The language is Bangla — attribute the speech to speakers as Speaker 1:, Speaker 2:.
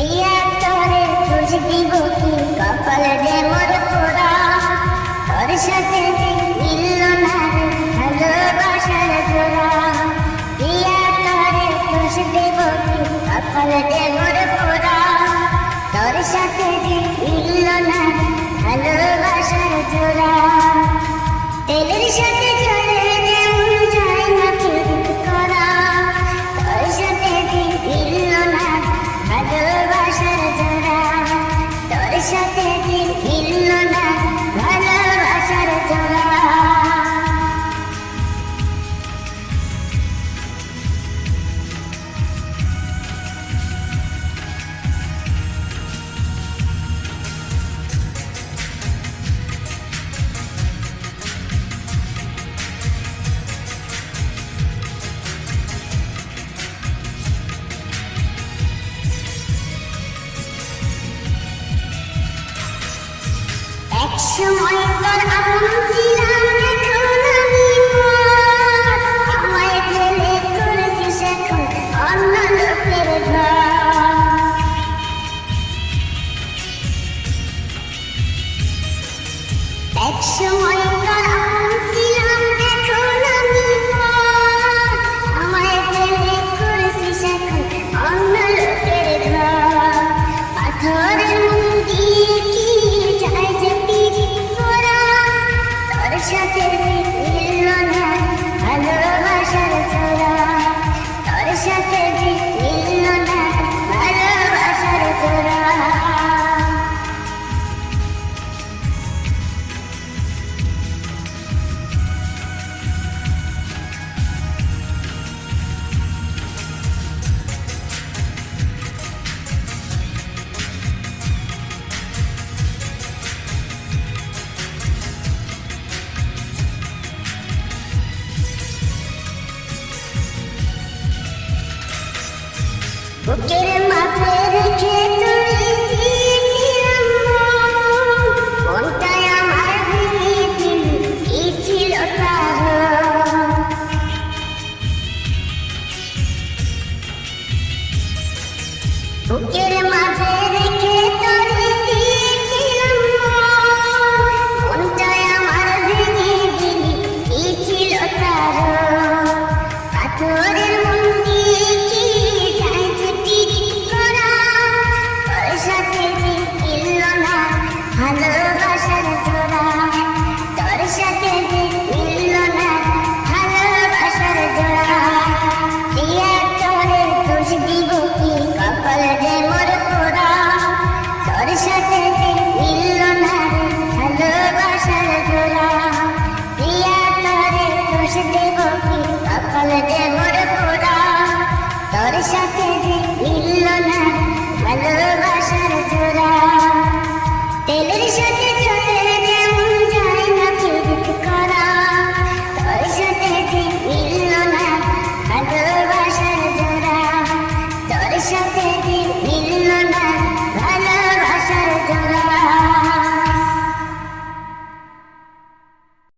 Speaker 1: পিয়া তোরে খোঁজ দিব কি কপাল যে মোর পোড়া তোর সাথে মিলল না রে ভালোবাসার জোড়া পিয়া তোরে খোঁজ দিব কি কপাল যে মোর পোড়া তোর সাথে মিলল না ভালোবাসার জোড়া তেলের সাথে চলে যেমন যায় না ফিরিত করা তোর সাথে মিলল না ভালোবাসার জোড়া তোর সাথে মিলল না ভালোবাসার জোড়া একসময় তোর আপন ছিলাম